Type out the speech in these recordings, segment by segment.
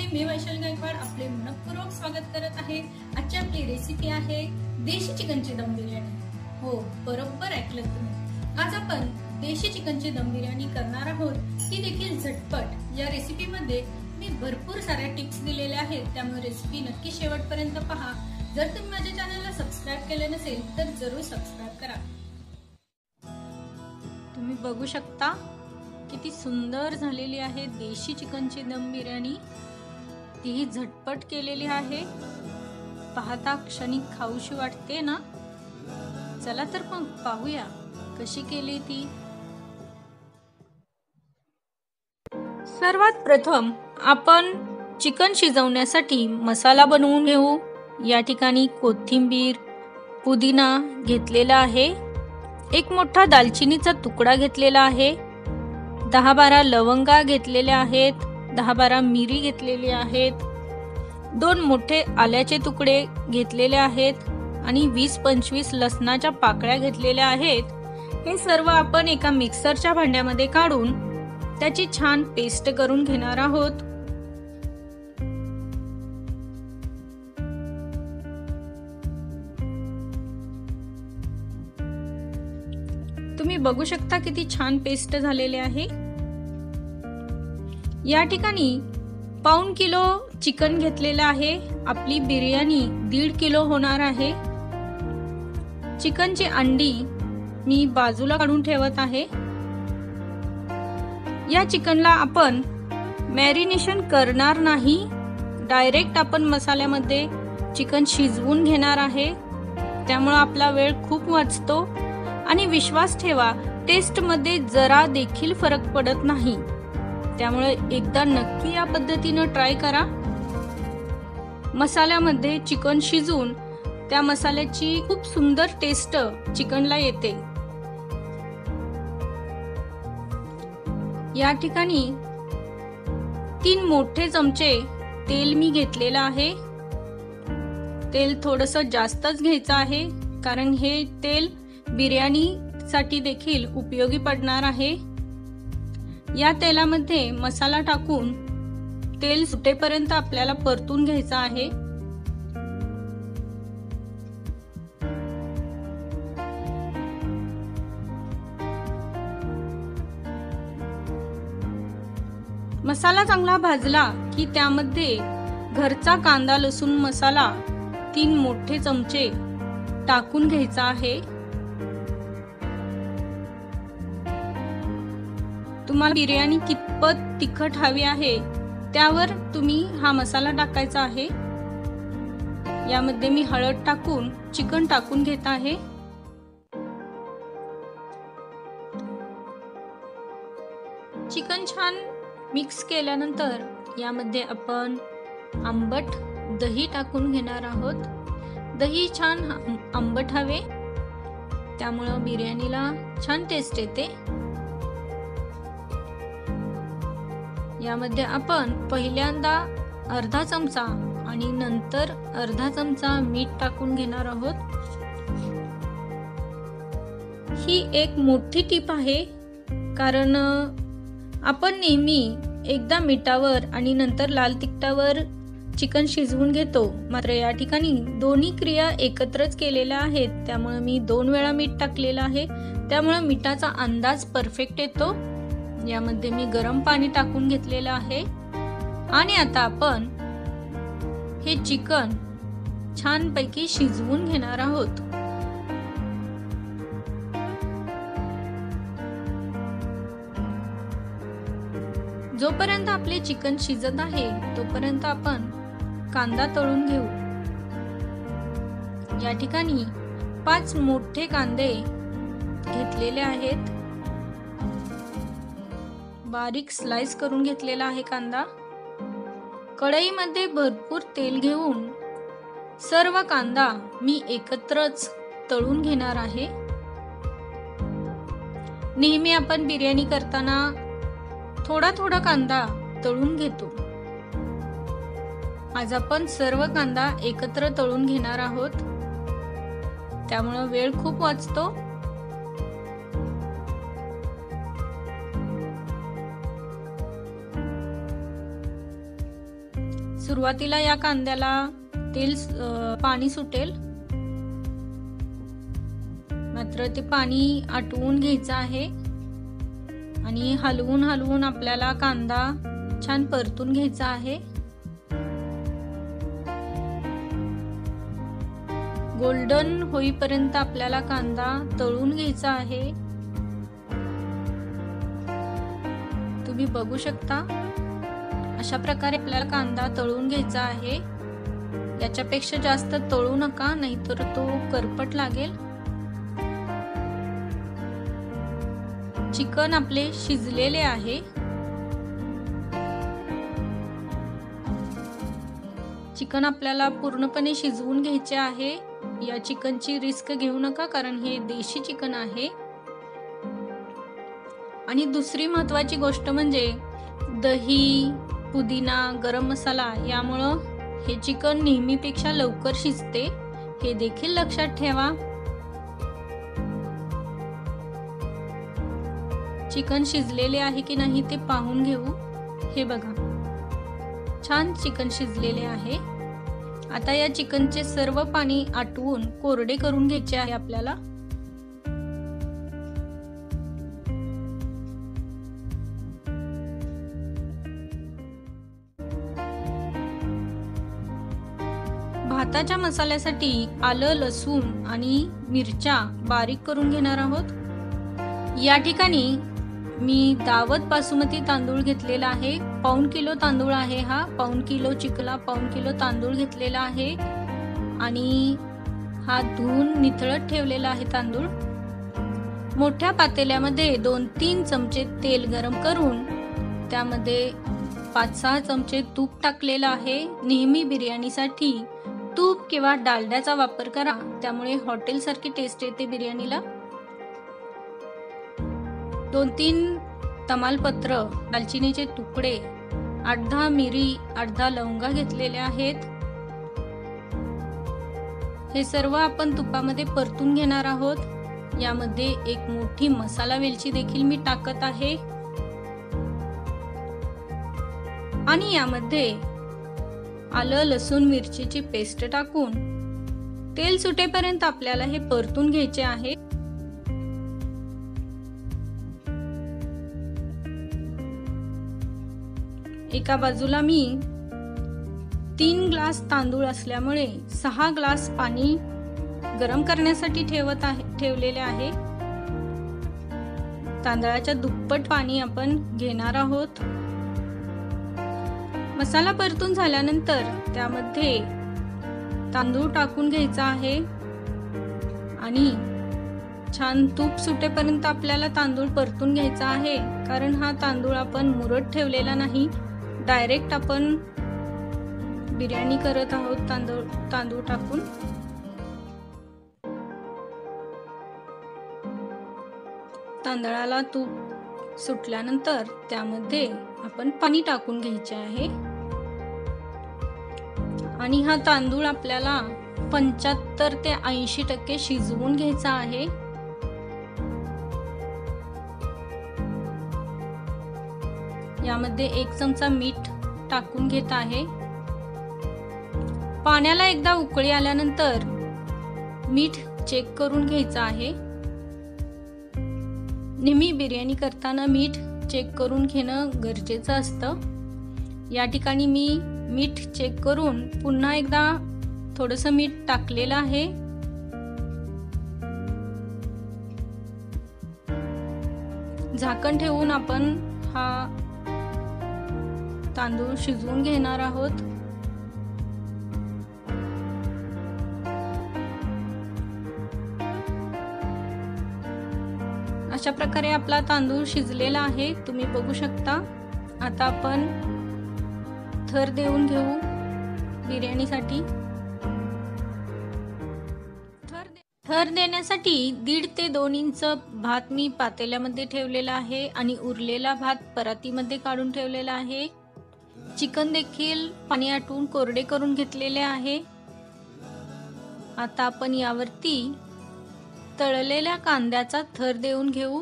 मी वैशाली गायकवाड आपले मनपूर्वक स्वागत करत आहे। आजची आपली रेसिपी आहे देशी चिकनची दम बिर्याणी। हो, बरोबर ऐकलं तुम्ही। आज आपण देशी चिकनची दम बिर्याणी करणार आहोत, ती देखील झटपट। या रेसिपी मध्ये मी भरपूर साऱ्या टिप्स दिलेल्या आहेत, त्यामुळे रेसिपी नक्की शेवटपर्यंत पहा। जर तुम्ही माझ्या चॅनलला सबस्क्राइब केले नसेल तर जरूर सबस्क्राइब करा। तुम्ही बघू शकता किती सुंदर झालेली आहे देशी चिकनची दम बिर्याणी। तीही झटपट केलेली आहे, पाहता क्षणी खाऊशी वाटते ना। चला तर मग पाहूया कशी केली ती। सर्वात प्रथम आपण चिकन शिजवण्यासाठी मसाला बनवून घेऊ। या ठिकाणी कोथिंबीर, पुदिना घेतलेला आहे, एक मोठा दालचिनीचा तुकडा घेतलेला आहे, 10-12 लवंगा घेतलेल्या आहेत, 10-12 मिरी घेतलेली आहेत, 2 मोठे आल्याचे तुकडे घेतलेले आहेत आणि 20-25 लसणाच्या पाकळ्या घेतलेल्या आहेत। हे सर्व आपण एका मिक्सरच्या भांड्यामध्ये काढून त्याची छान पेस्ट करून घेणार आहोत। तुम्ही बघू शकता किती छान पेस्ट झालेले आहे। या ठिकाणी 1/4 किलो चिकन घेतलेला आहे। आपली बिर्याणी 1.5 किलो होणार आहे। चिकनची अंडी मी बाजूला काढून ठेवत आहे। या चिकनला आपण मॅरिनेशन करणार नाही, डायरेक्ट आपण मसाल्यामध्ये चिकन शिजवून घेणार आहे, त्यामुळे आपला वेळ खूप वाचतो आणि विश्वास ठेवा, टेस्ट मध्ये जरा देखील फरक पडत नाही। त्यामुळे एकदा नक्की या पद्धतीने ट्राय करा। मसाल्यामध्ये चिकन शिजून त्या मसाल्याची खूप सुंदर टेस्ट चिकनला येते। या ठिकाणी 3 मोठे चमचे तेल मी घेतलेला आहे। तेल थोडंसं जास्तच घ्यायचं आहे, कारण हे तेल बिर्याणी साठी देखील उपयोगी पडणार आहे। या तेलामध्ये मसाला टाकून तेल सुटेपर्यंत आपल्याला परतून घ्यायचं आहे। मसाला चांगला भाजला की त्यामध्ये घरचा कांदा लसूण मसाला 3 मोठे चमचे टाकून घ्यायचा आहे। तुम्हाला बिर्याणी कितपत तिखट हवी आहे त्यावर तुम्ही हा मसाला टाकायचा आहे। यामध्ये मी हळद टाकून चिकन टाकून घेत आहे। चिकन छान मिक्स केल्यानंतर यामध्ये आपण आंबट दही टाकून घेणार आहोत। दही छान आंबट हवे, त्यामुळे बिर्याणीला छान टेस्ट येते। यामध्ये आपण पहिल्यांदा अर्धा चमचा आणि नंतर अर्धा चमचा मीठ टाकून घेणार आहोत। ही एक मोठी टिप आहे, कारण आपण नेहमी एकदा मीठावर आणि नंतर लाल तिखटावर चिकन शिजवून घेतो, मात्र या ठिकाणी दोन्ही क्रिया एकत्रच केलेल्या आहेत, त्यामुळे मी 2 वेळा मीठ टाकलेलं आहे, त्यामुळे मिठाचा अंदाज परफेक्ट येतो। यामध्ये मी गरम पाणी टाकून घेतलेलं आहे आणि आता आपण हे चिकन छानपैकी शिजवून घेणार आहोत। जोपर्यंत आपले चिकन शिजत आहे तोपर्यंत आपण कांदा तळून घेऊ। या ठिकाणी 5 मोठे कांदे घेतलेले आहेत, बारीक स्लाइस करून घेतलेला आहे कांदा। कढईमध्ये भरपूर तेल घेऊन सर्व कांदा मी एकत्रच तळून घेणार आहे। नेहमी आपण बिर्याणी करताना थोडा थोडा कांदा तळून घेतो, आज आपण सर्व कांदा एकत्र तळून घेणार आहोत, त्यामुळे वेळ खूप वाचतो। सुरुवातीला या कांद्याला पाणी सुटेल, मात्र ते पाणी आटवून घ्यायचं आहे आणि हलवून हलवून आपल्याला कांदा छान परतून घ्यायचा आहे। गोल्डन होईपर्यंत आपल्याला कांदा तळून घ्यायचा आहे। तुम्ही बघू शकता अशा प्रकारे आपल्याला कांदा तळून घ्यायचा आहे। याच्यापेक्षा जास्त तळू नका, नाहीतर तो करपट लागेल। चिकन आपले शिजलेले आहे। चिकन आपल्याला पूर्णपणे शिजवून घ्यायचे आहे। या चिकनची रिस्क घेऊ नका, कारण हे देशी चिकन आहे। आणि दुसरी महत्त्वाची गोष्ट म्हणजे दही, पुदिना, गरम मसाला यामुळं हे चिकन नेहमीपेक्षा लवकर शिजते, हे देखील लक्षात ठेवा। चिकन शिजलेले आहे की नाही ते पाहून घेऊ। हे बघा, छान चिकन शिजलेले आहे। आता या चिकनचे सर्व पाणी आटवून कोरडे करून घ्यायचे आहे आपल्याला। भाताच्या मसाल्यासाठी आलं, लसूण आणि मिरच्या बारीक करून घेणार आहोत। या ठिकाणी मी दावत बासमती तांदूळ घेतलेला आहे। पाऊण किलो तांदूळ आहे हा। पाऊण किलो चिकनला पाऊण किलो तांदूळ घेतलेला आहे आणि हा धुवून निथळत ठेवलेला आहे तांदूळ। मोठ्या पातेल्यामध्ये 2-3 चमचे तेल गरम करून त्यामध्ये 5-6 चमचे तूप टाकलेलं आहे। नेहमी बिर्याणीसाठी तूप किंवा डालड्याचा वापर करा, त्यामुळे हॉटेल सारखी टेस्ट येते बिर्याणीला। 2-3 तमालपत्र, दालचिनीचे तुकडे, 8-10 मिरी, 8-10 लवंगा घेतलेल्या आहेत। हे सर्व आपण तुपामध्ये परतून घेणार आहोत। यामध्ये एक मोठी मसाला वेलची देखील मी टाकत आहे आणि यामध्ये आलं, लसूण, मिरचीची पेस्ट टाकून तेल सुटेपर्यंत आपल्याला हे परतून घ्यायचे आहे। एका बाजूला मी 3 ग्लास तांदूळ असल्यामुळे 6 ग्लास पाणी गरम करण्यासाठी ठेवलेले आहे। तांदळाच्या दुप्पट पाणी आपण घेणार आहोत। मसाला परतून झाल्यानंतर त्यामध्ये तांदूळ टाकून घ्यायचा आहे आणि छान तूप सुटेपर्यंत आपल्याला तांदूळ परतून घ्यायचा आहे, कारण हा तांदूळ आपण मुरत ठेवलेला नाही, डायरेक्ट आपण बिर्याणी करत आहोत तांदूळ टाकून। तांदळाला तूप सुटल्यानंतर त्यामध्ये आपण पाणी टाकून घ्यायचे आहे आणि हा तांदूळ आपल्याला 75 ते 80% शिजवून घ्यायचा आहे। यामध्ये 1 चमचा मीठ टाकून घेत आहे। पाण्याला एकदा उकळी आल्यानंतर मीठ चेक करून घ्यायचं आहे। नेहमी बिर्याणी करताना मीठ चेक करून घेणं गरजेचं असतं। या ठिकाणी मी मीठ चेक करून पुन्हा एकदा थोडंसं मीठ टाकलेलं आहे। झाकण ठेवून आपण हा तांदूळ शिजवून घेणार आहोत। अशा प्रकारे आपला तांदूळ शिजलेला आहे, तुम्ही बघू शकता। आता आपण थर देऊन घेऊ बिर्याणीसाठी। थर देण्यासाठी 1.5 ते 2 इंच भात मी पातेल्यामध्ये ठेवलेला आहे आणि उरलेला भात परातीमध्ये काढून ठेवलेला आहे। चिकन देखील पाणी आटवून कोरडे करून घेतलेले आहे। आता आपण यावरती तळलेल्या कांद्याचा थर देऊन घेऊ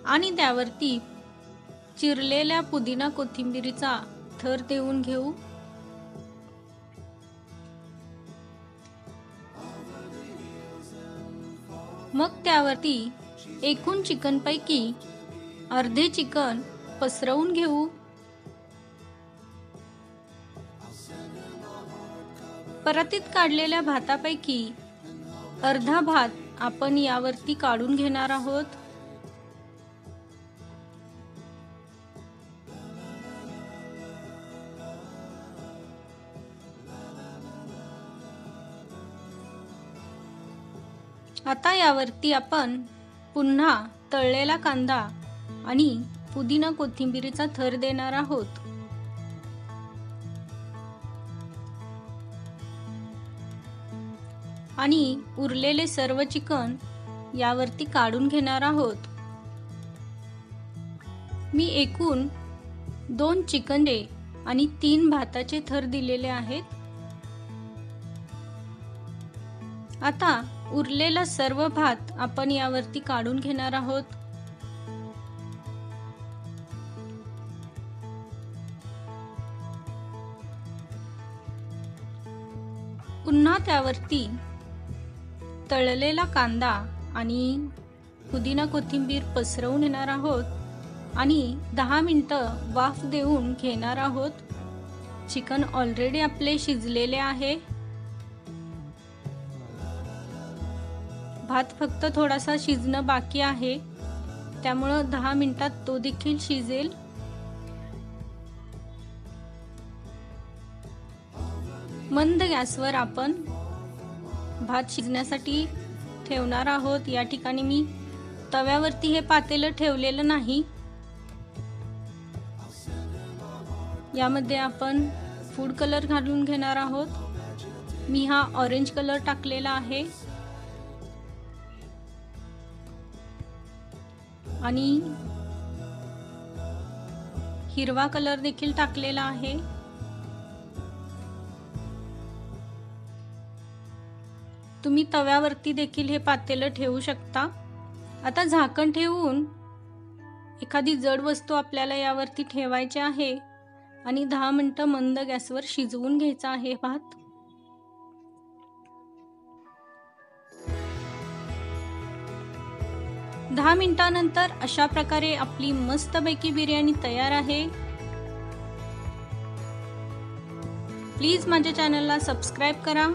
आणि त्यावरती चिरलेल्या पुदिना कोथिंबीरीचा थर देऊन घेऊ. मग त्यावरती एकूण चिकनपैकी अर्धे चिकन पसरवून घेऊ. परातीत काढलेल्या भातापैकी अर्धा भात आपण यावरती काढून घेणार आहोत. आता यावरती आपण पुन्हा तळलेला कांदा आणि पुदिना कोथिंबीरीचा थर देणार आहोत. आणि उरलेले सर्व चिकन यावरती काढून घेणार आहोत. मी एकूण 2 चिकनचे आणि 3 भाताचे थर दिलेले आहेत. आता उरलेला सर्व भात आपण यावरती काढून घेणार आहोत. पुन्हा त्यावरती तळलेला कांदा आणि पुदिना कोथिंबीर पसरवून घेणार आहोत आणि 10 मिनिटं वाफ देऊन घेणार आहोत. चिकन ऑलरेडी आपले शिजलेले आहे. भात फक्त थोडासा शिजणं बाकी आहे, त्यामुळे 10 मिनिटात तो देखील शिजेल. मंद गॅसवर आपण भात शिजण्यासाठी ठेवणार आहोत. या ठिकाणी मी तव्यावरती हे पातेलं ठेवलेलं नाही. यामध्ये आपण फूड कलर घालून घेणार आहोत. मी हा ऑरेंज कलर टाकलेला आहे आणि हिरवा कलर देखील टाकलेला आहे. तुम्ही तव्यावरती देखील हे पातेलं ठेवू शकता. आता झाकण ठेवून एखादी जड वस्तू आपल्याला यावरती ठेवायची आहे आणि 10 मिनिटं मंद गॅसवर शिजवून घ्यायचा आहे भात. दहा मिनिटांनंतर अशा प्रकारे आपली मस्तपैकी बिर्याणी तयार आहे. प्लीज माझ्या चॅनलला सबस्क्राईब करा.